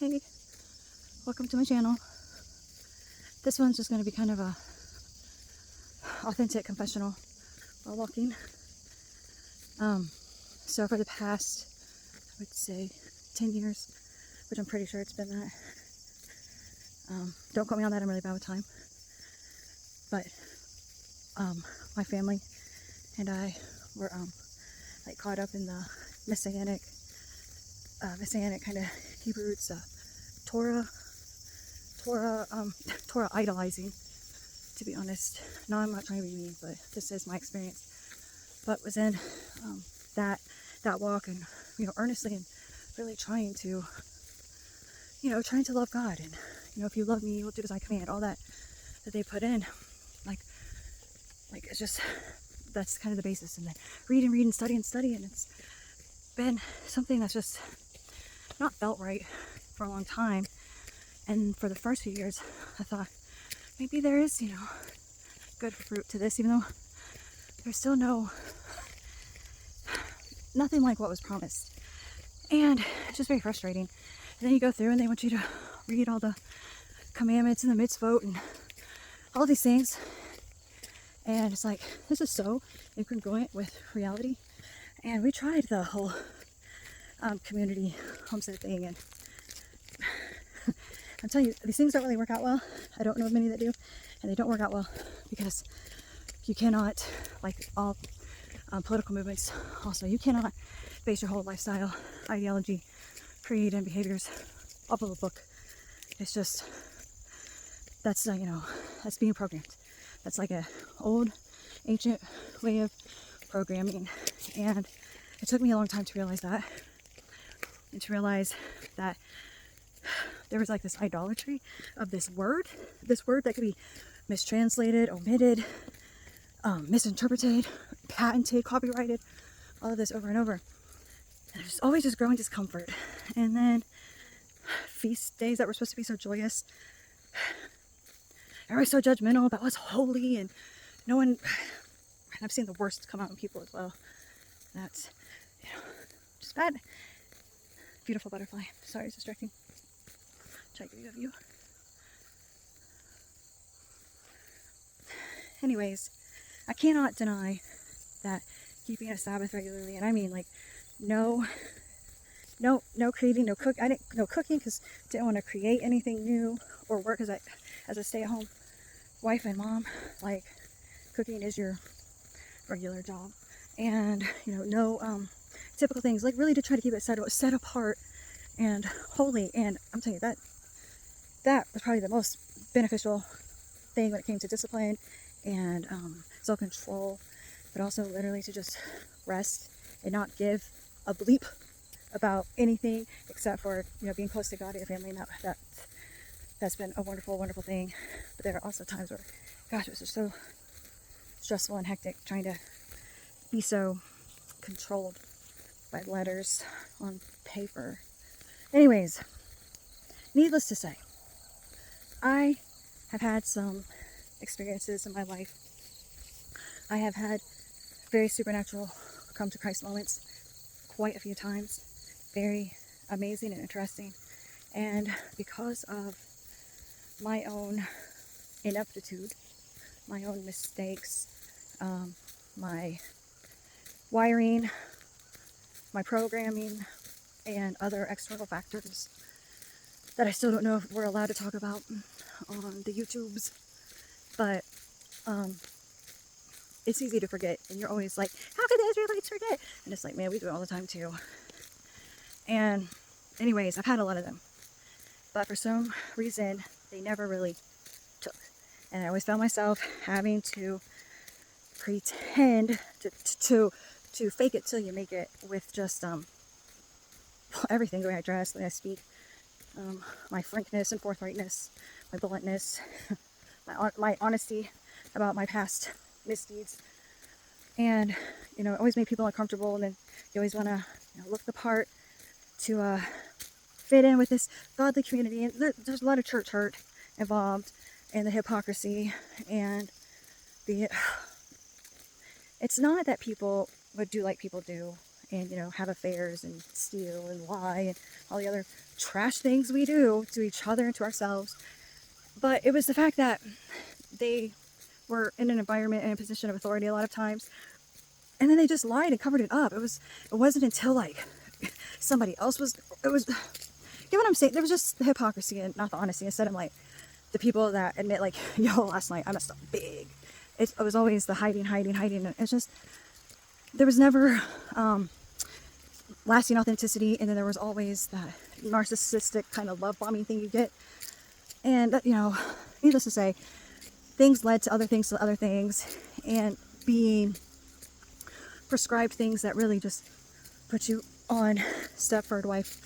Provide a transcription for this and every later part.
Hey, welcome to my channel. This one's just going to be kind of a authentic confessional while walking. So for the past, I would say 10 years, which I'm pretty sure it's been that. Don't quote me on that, I'm really bad with time. But my family and I were like caught up in the messianic kind of Hebrew roots, Torah idolizing, to be honest. No, I'm not trying to be mean, but this is my experience. But was in that walk, and earnestly and really trying to love God, and if you love me, you will do as I command. All that they put in, like it's just, that's kind of the basis. And then read and study, and it's been something that's just not felt right for a long time. And for the first few years, I thought maybe there is, good fruit to this, even though there's still nothing like what was promised. And it's just very frustrating. And then you go through and they want you to read all the commandments and the mitzvot and all these things. And it's like, this is so incongruent with reality. And we tried the whole community homestead thing, and I'm telling you, these things don't really work out well. I don't know of many that do, and they don't work out well because you cannot, like all political movements also, you cannot base your whole lifestyle, ideology, creed, and behaviors off of a book. It's just, that's that's being programmed. That's like a old, ancient way of programming, and it took me a long time to realize that, and to realize that there was like this idolatry of this word that could be mistranslated, omitted, misinterpreted, patented, copyrighted, all of this over and over. And there's always just growing discomfort. And then feast days that were supposed to be so joyous, everybody's so judgmental about what's holy, and no one, and I've seen the worst come out in people as well. That's, just bad. Beautiful butterfly. Sorry, it's distracting. Try to give you a view. Anyways, I cannot deny that keeping a Sabbath regularly, and I mean like no creating, no cooking, because I didn't want to create anything new or work as a stay-at-home wife and mom. Like, cooking is your regular job, and no typical things, like really to try to keep it set apart and holy. And I'm telling you, that was probably the most beneficial thing when it came to discipline and self-control, but also literally to just rest and not give a bleep about anything except for being close to God and your family. And that's been a wonderful, wonderful thing. But there are also times where, gosh, it was just so stressful and hectic trying to be so controlled by letters on paper. Anyways, needless to say, I have had some experiences in my life. I have had very supernatural come to Christ moments quite a few times. Very amazing and interesting. And because of my own ineptitude, my own mistakes, my wiring, my programming, and other external factors that I still don't know if we're allowed to talk about on the YouTubes, but it's easy to forget, and you're always like, how could the Israelites forget? And it's like, man, we do it all the time too. And anyways, I've had a lot of them, but for some reason they never really took, and I always found myself having to pretend to fake it till you make it with just everything, the way I dress, the way I speak, my frankness and forthrightness, my bluntness, my honesty about my past misdeeds. And it always made people uncomfortable, and then you always want to look the part to fit in with this godly community. And there's a lot of church hurt involved, and the hypocrisy, and it's not that people would do like people do, and, you know, have affairs and steal and lie and all the other trash things we do to each other and to ourselves. But it was the fact that they were in an environment and a position of authority a lot of times, and then they just lied and covered it up. It wasn't until like somebody else was, you know what I'm saying? There was just the hypocrisy and not the honesty. Instead of like the people that admit like, yo, last night I messed up big. It was always the hiding. It's just, there was never lasting authenticity, and then there was always that narcissistic kind of love bombing thing you get. And you know, needless to say, things led to other things, and being prescribed things that really just put you on Stepford Wife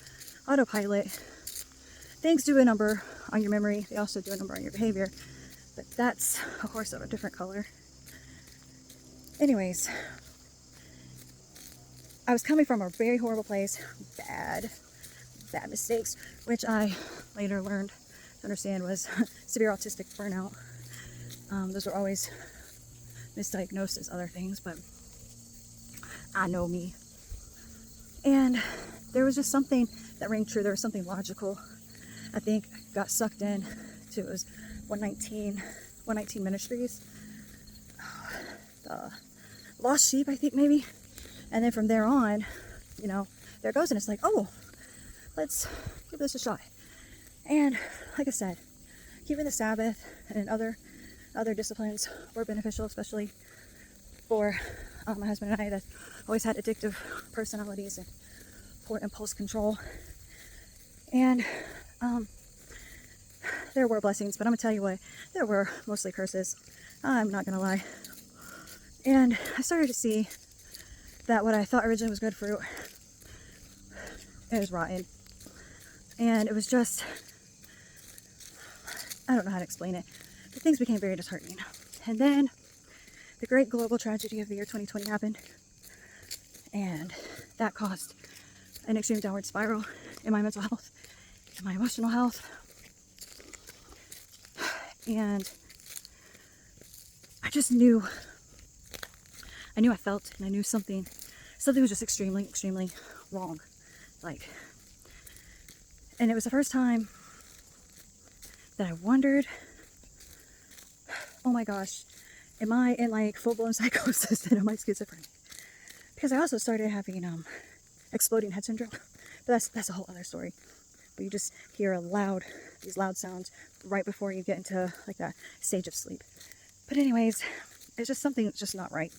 autopilot. Things do a number on your memory. They also do a number on your behavior, but that's a horse of a different color. Anyways, I was coming from a very horrible place, bad mistakes, which I later learned to understand was severe autistic burnout. Those were always misdiagnosed as other things, but I know me. And there was just something that rang true. There was something logical. I think got sucked in to, it was 119 Ministries. The Lost Sheep, I think, maybe. And then from there on, you know, there it goes, and it's like, oh, let's give this a shot. And like I said, keeping the Sabbath and other disciplines were beneficial, especially for my husband and I that always had addictive personalities and poor impulse control. And there were blessings, but I'm gonna tell you what, there were mostly curses. I'm not gonna lie. And I started to see that what I thought originally was good fruit, it was rotten. And it was just, I don't know how to explain it, but things became very disheartening. And then the great global tragedy of the year 2020 happened, and that caused an extreme downward spiral in my mental health, in my emotional health. And I just knew, I felt, and I knew something was just extremely wrong. Like, and it was the first time that I wondered, oh my gosh, am I in like full-blown psychosis and am I schizophrenic? Because I also started having exploding head syndrome, but that's a whole other story. But you just hear these loud sounds right before you get into like that stage of sleep. But anyways, it's just something that's just not right.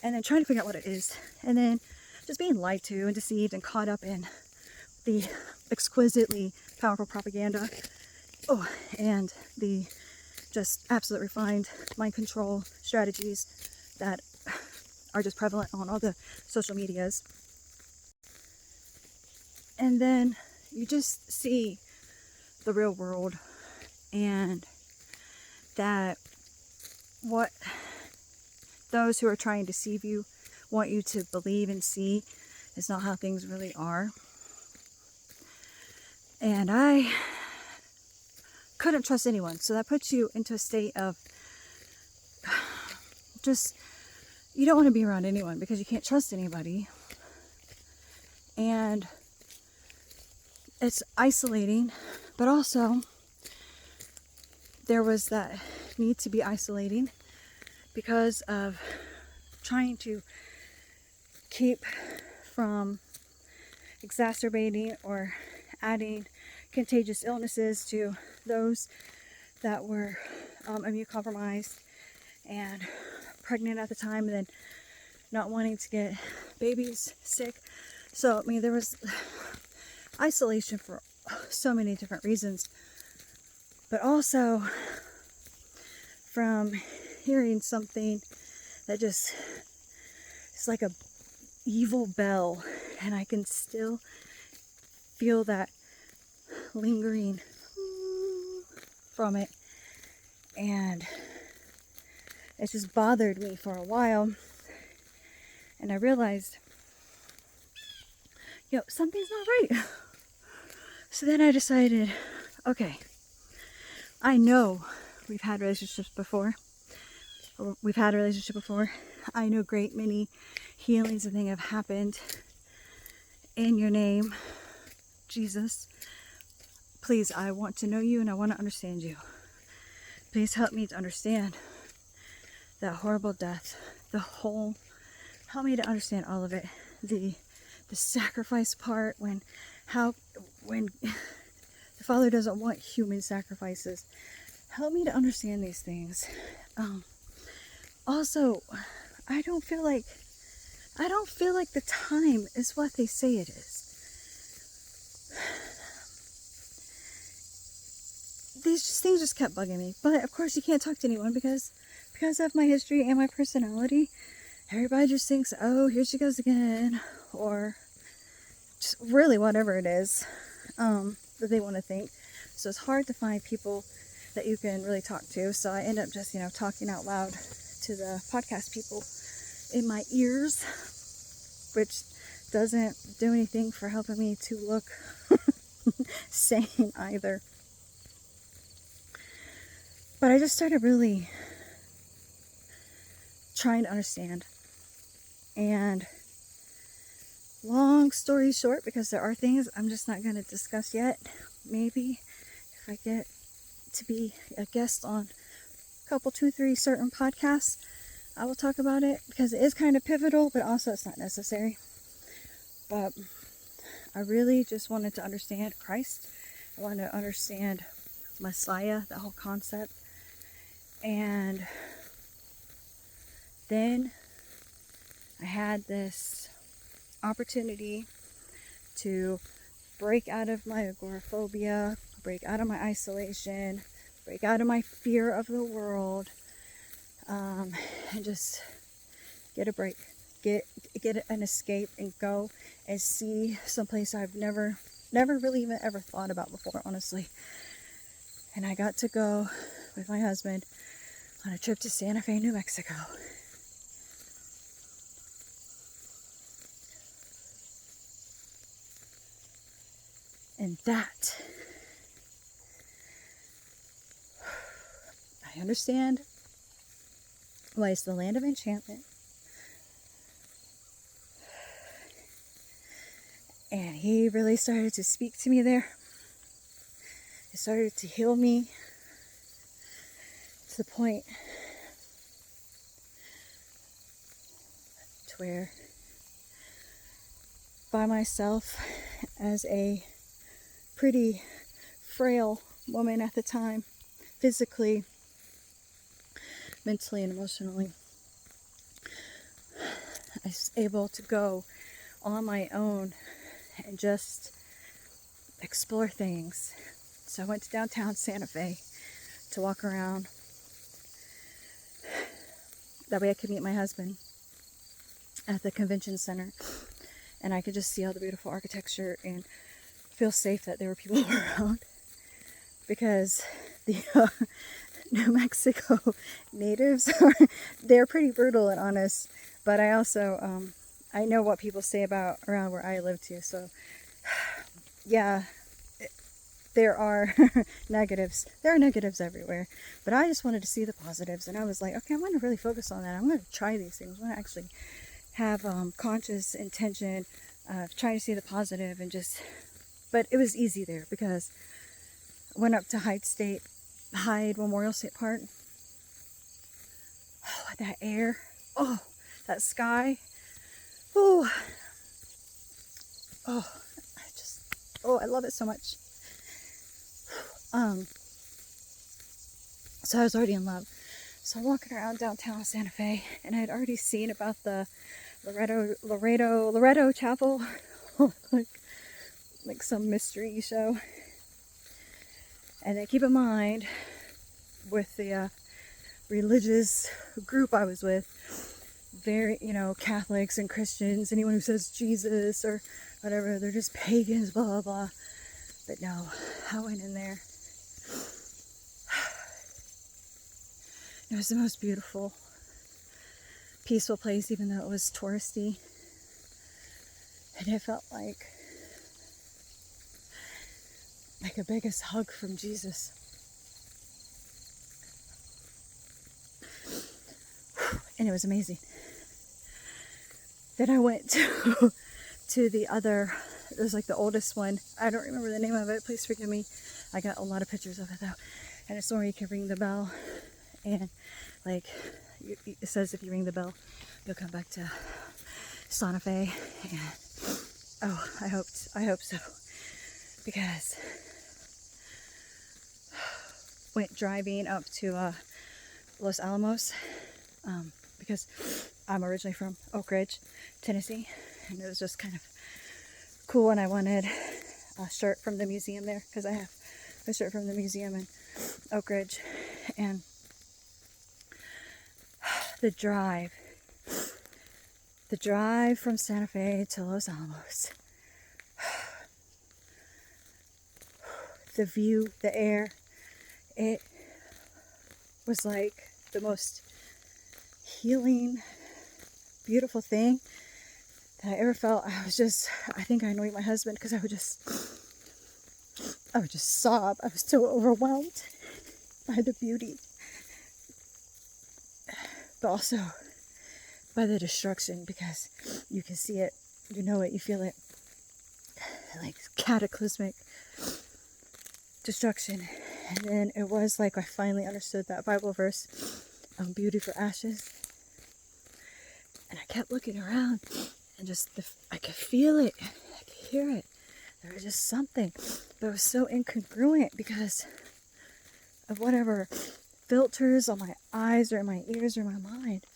And then trying to figure out what it is, and then just being lied to and deceived and caught up in the exquisitely powerful propaganda, and the just absolute refined mind control strategies that are just prevalent on all the social medias. And then you just see the real world, and that what those who are trying to deceive you want you to believe and see is not how things really are. And I couldn't trust anyone. So that puts you into a state of just, you don't want to be around anyone because you can't trust anybody. And it's isolating, but also there was that need to be isolating because of trying to keep from exacerbating or adding contagious illnesses to those that were immune compromised and pregnant at the time, and then not wanting to get babies sick. So, I mean, there was isolation for so many different reasons, but also from hearing something that just is like a evil bell, and I can still feel that lingering from it, and it just bothered me for a while, and I realized, something's not right. So then I decided, okay, I know we've had relationships before, or we've had a relationship before. I know great many healings and things have happened in your name, Jesus, please, I want to know you and I want to understand you. Please help me to understand that horrible death, help me to understand all of it. The sacrifice part, when the Father doesn't want human sacrifices. Help me to understand these things. Also, I don't feel like the time is what they say it is. These things just kept bugging me. But of course you can't talk to anyone because of my history and my personality. Everybody just thinks, oh, here she goes again. Or just really whatever it is that they want to think. So it's hard to find people that you can really talk to. So I end up just, talking out loud to the podcast people in my ears, which doesn't do anything for helping me to look sane either. But I just started really trying to understand. And long story short, because there are things I'm just not going to discuss yet, maybe if I get to be a guest on a couple, 2, 3 certain podcasts, I will talk about it, because it is kind of pivotal, but also it's not necessary. But I really just wanted to understand Christ. I wanted to understand Messiah, the whole concept. And then I had this opportunity to break out of my agoraphobia, break out of my isolation, break out of my fear of the world, and just get a break, get an escape, and go and see someplace I've never really even ever thought about before, honestly. And I got to go with my husband on a trip to Santa Fe, New Mexico. And that, I understand why it's the land of enchantment. And he really started to speak to me there. He started to heal me to the point to where, by myself, as a pretty frail woman at the time, physically, mentally, and emotionally, I was able to go on my own and just explore things. So I went to downtown Santa Fe to walk around. That way I could meet my husband at the convention center, and I could just see all the beautiful architecture and feel safe that there were people around, because the New Mexico natives they're pretty brutal and honest. But I also I know what people say about around where I live too. So yeah, there are negatives. There are negatives everywhere. But I just wanted to see the positives, and I was like, okay, I'm going to really focus on that. I'm going to try these things. I'm going to actually have conscious intention of trying to see the positive, and just. But it was easy there because I went up to Hyde Memorial State Park. Oh, that air. Oh, that sky. Oh, I love it so much. So I was already in love. So I'm walking around downtown Santa Fe, and I had already seen about the Loretto Chapel, like some mystery show. And then keep in mind, with the religious group I was with, very, Catholics and Christians, anyone who says Jesus or whatever, they're just pagans, blah, blah, blah. But no, I went in there. It was the most beautiful, peaceful place, even though it was touristy. And it felt like a biggest hug from Jesus. And it was amazing. Then I went to to the other, there's like the oldest one. I don't remember the name of it. Please forgive me. I got a lot of pictures of it though. And it's where you can ring the bell. And like, it says if you ring the bell, you'll come back to Santa Fe. And oh, I hope so. Because went driving up to Los Alamos, because I'm originally from Oak Ridge, Tennessee, and it was just kind of cool, and I wanted a shirt from the museum there, because I have a shirt from the museum in Oak Ridge. And the drive from Santa Fe to Los Alamos, the view, the air, it was like the most healing, beautiful thing that I ever felt. I think I annoyed my husband because I would just sob. I was so overwhelmed by the beauty, but also by the destruction, because you can see it, you know it, you feel it, like cataclysmic destruction. And then it was like I finally understood that Bible verse, beauty for ashes. And I kept looking around, and just I could feel it, I could hear it. There was just something, but it was so incongruent because of whatever filters on my eyes or in my ears or my mind.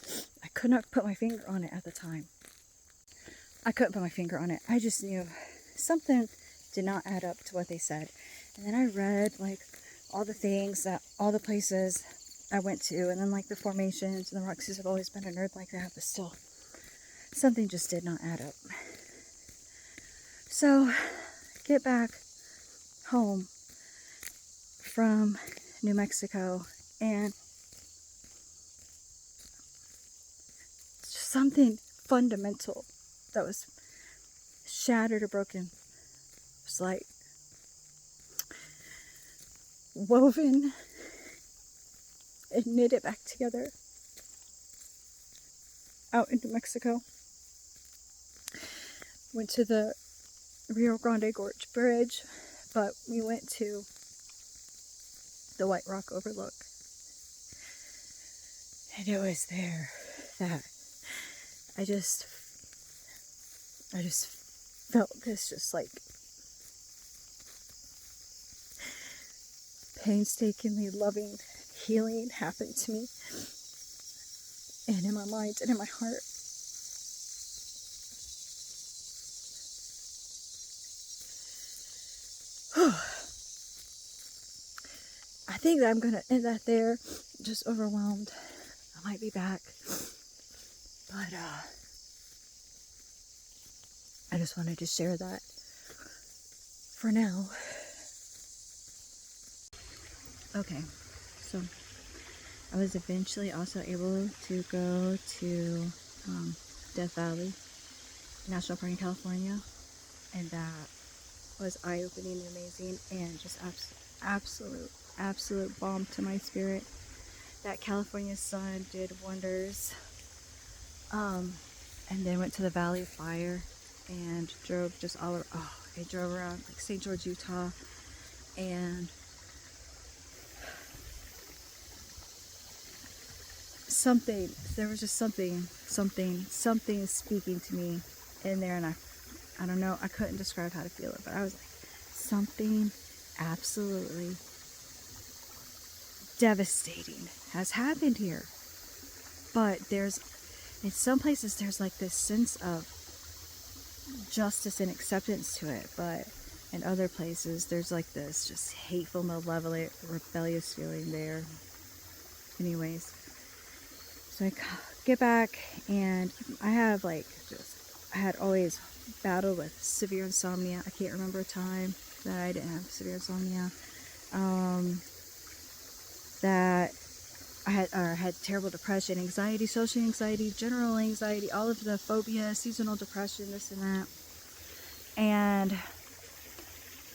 I could not put my finger on it at the time. I couldn't put my finger on it. I just knew something did not add up to what they said. And then I read like all the things, that all the places I went to, and then like the formations and the Roxy's have always been a nerd like that, but still something just did not add up. So get back home from New Mexico, and just something fundamental that was shattered or broken. It was like woven and knitted back together out in New Mexico. Went to the Rio Grande Gorge Bridge, but we went to the White Rock Overlook. And it was there that I just felt this just like painstakingly loving healing happen to me, and in my mind and in my heart. I think that I'm gonna end that there. Just overwhelmed. I might be back, but I just wanted to share that for now. Okay, so I was eventually also able to go to Death Valley National Park in California, and that was eye-opening and amazing, and just absolute balm to my spirit. That California sun did wonders. And then went to the Valley of Fire and drove just all around. Oh, I drove around like St. George, Utah, and there was just something speaking to me in there, and I don't know, I couldn't describe how to feel it, but I was like, something absolutely devastating has happened here. But in some places there's like this sense of justice and acceptance to it, but in other places there's like this just hateful, malevolent, rebellious feeling there. Anyways, so I get back, and I had always battled with severe insomnia. I can't remember a time that I didn't have severe insomnia. That I had terrible depression, anxiety, social anxiety, general anxiety, all of the phobia, seasonal depression, this and that. And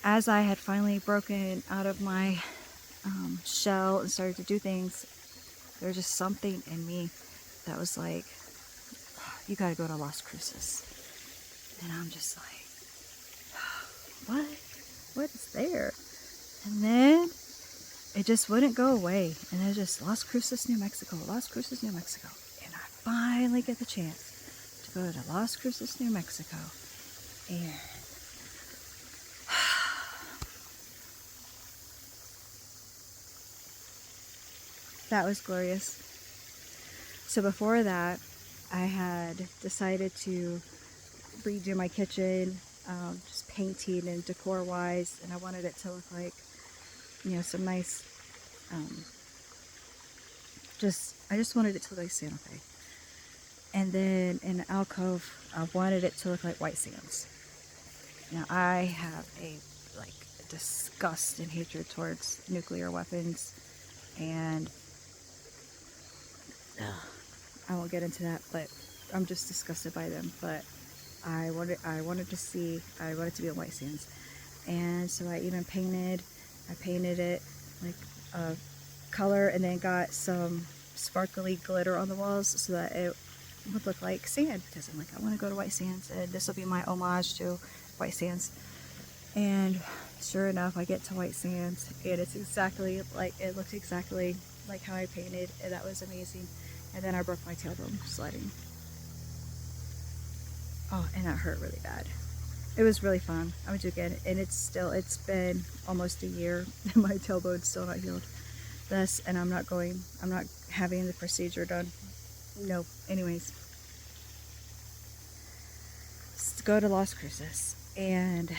as I had finally broken out of my shell and started to do things, there was just something in me that was like, you gotta go to Las Cruces. And I'm just like, what? What is there? And then it just wouldn't go away. And then just Las Cruces, New Mexico, Las Cruces, New Mexico. And I finally get the chance to go to Las Cruces, New Mexico. And that was glorious. So before that, I had decided to redo my kitchen, just painting and decor wise, and I wanted it to look like, some nice, I just wanted it to look like Santa Fe. And then in the alcove, I wanted it to look like White Sands. Now I have a disgust and hatred towards nuclear weapons, and I won't get into that, but I'm just disgusted by them. But I wanted to be on White Sands. And so I even painted it like a color, and then got some sparkly glitter on the walls so that it would look like sand, because I'm like, I want to go to White Sands, and this will be my homage to White Sands. And sure enough, I get to White Sands, and it looks exactly like how I painted, and that was amazing. And then I broke my tailbone sledding. Oh, and that hurt really bad. It was really fun. I would do again, and it's been almost a year, and my tailbone's still not healed. And I'm not having the procedure done. No, anyways. Let's go to Las Cruces, and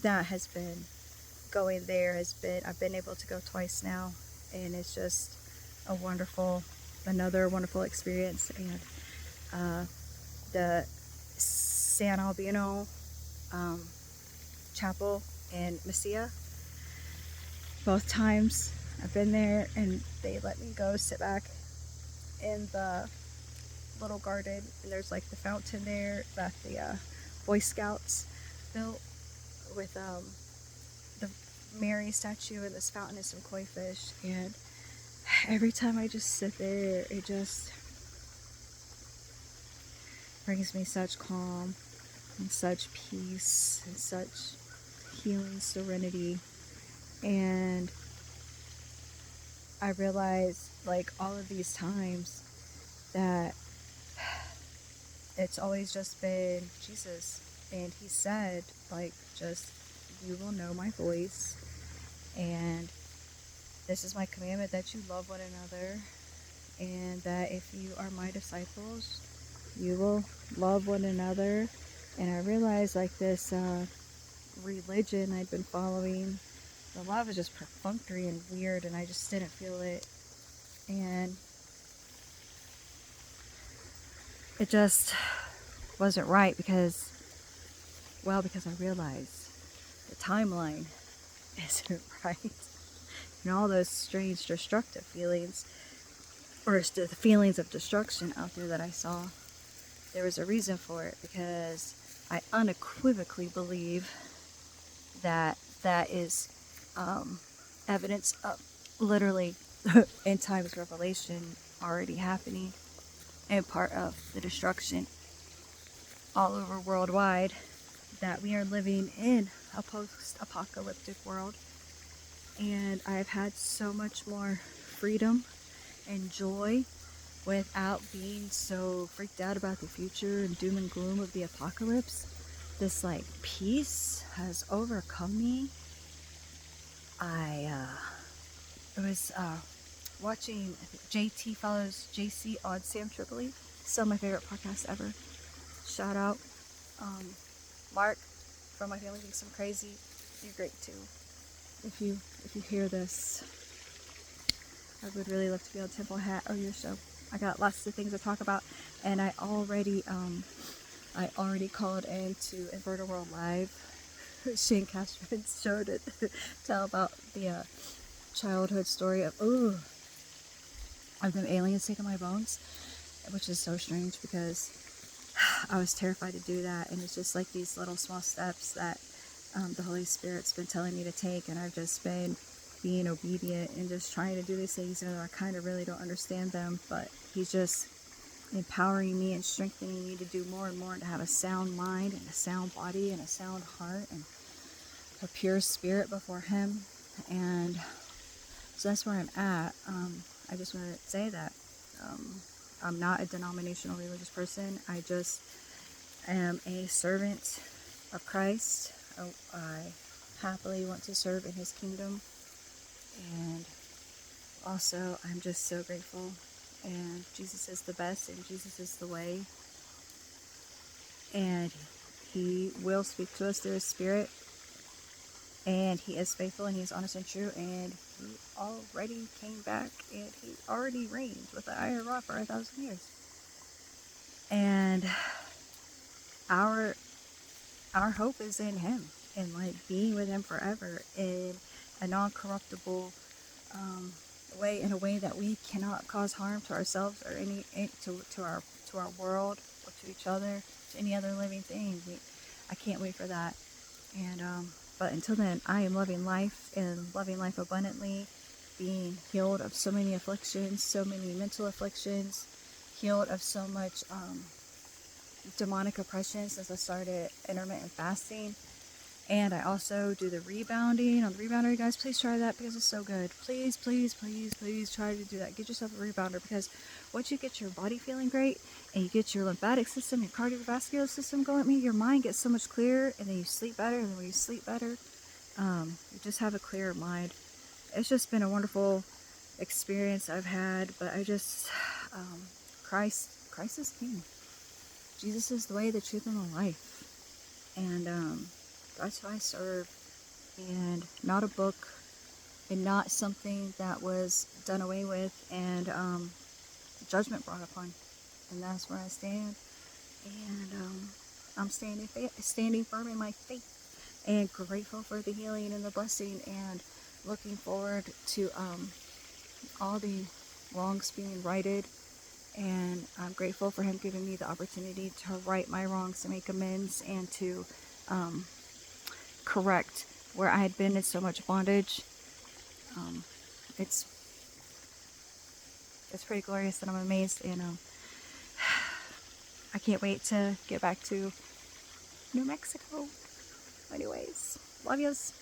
that has been, going there I've been able to go twice now, and it's just another wonderful experience. And the San Albino Chapel in Mesilla, both times I've been there, and they let me go sit back in the little garden, and there's like the fountain there that the Boy Scouts built with the Mary statue and this fountain and some koi fish. And every time I just sit there, it just brings me such calm and such peace and such healing serenity. And I realized, all of these times, that it's always just been Jesus. And he said, you will know my voice, and this is my commandment, that you love one another, and that if you are my disciples, you will love one another. And I realized, this religion I'd been following, a lot of it was just perfunctory and weird, and I just didn't feel it. And it just wasn't right, because I realized the timeline isn't right. And all those strange destructive feelings, or the feelings of destruction out there that I saw, there was a reason for it, because I unequivocally believe that is evidence of literally end times revelation already happening, and part of the destruction all over worldwide, that we are living in a post-apocalyptic world. And I've had so much more freedom and joy without being so freaked out about the future and doom and gloom of the apocalypse. This peace has overcome me. I was watching, JT follows JC on Sam Tripoli, still my favorite podcast ever. Shout out. Mark from My Family Thinks I'm Crazy, you're great too. If you hear this, I would really love to be on Temple Hat or your show. I got lots of things to talk about, and I already called into Inverter World Live, Shane Cashman's show, to tell about the childhood story of them aliens taking my bones, which is so strange, because I was terrified to do that. And it's just these little small steps that the Holy Spirit's been telling me to take, and I've just been being obedient and just trying to do these things, even though I kind of really don't understand them. But he's just empowering me and strengthening me to do more and more, and to have a sound mind and a sound body and a sound heart and a pure spirit before Him. And so that's where I'm at. I just want to say that I'm not a denominational religious person. I just am a servant of Christ. I happily want to serve in His kingdom. And also, I'm just so grateful. And Jesus is the best, and Jesus is the way. And He will speak to us through His Spirit. And He is faithful, and He is honest and true. And He already came back, and He already reigned with the iron rod for 1,000 years. And our hope is in Him, and like being with Him forever in a non-corruptible way, in a way that we cannot cause harm to ourselves or to our world, or to each other, to any other living thing. I can't wait for that. And but until then, I am loving life and loving life abundantly, being healed of so many afflictions, so many mental afflictions, healed of so much demonic oppression since I started intermittent fasting. And I also do the rebounding on the rebounder. You guys, please try that because it's so good. Please, please, please, please try to do that. Get yourself a rebounder, because once you get your body feeling great and you get your lymphatic system, your cardiovascular system going, your mind gets so much clearer, and then you sleep better. And then when you sleep better, you just have a clearer mind. It's just been a wonderful experience I've had. But I just, Christ is King. Jesus is the way, the truth, and the life. And that's who I serve, and not a book, and not something that was done away with and judgment brought upon. And that's where I stand. And I'm standing firm in my faith, and grateful for the healing and the blessing, and looking forward to all the wrongs being righted. And I'm grateful for Him giving me the opportunity to right my wrongs, to make amends, and to correct where I had been in so much bondage. It's pretty glorious, and I'm amazed, and I can't wait to get back to New Mexico. Anyways, love yous.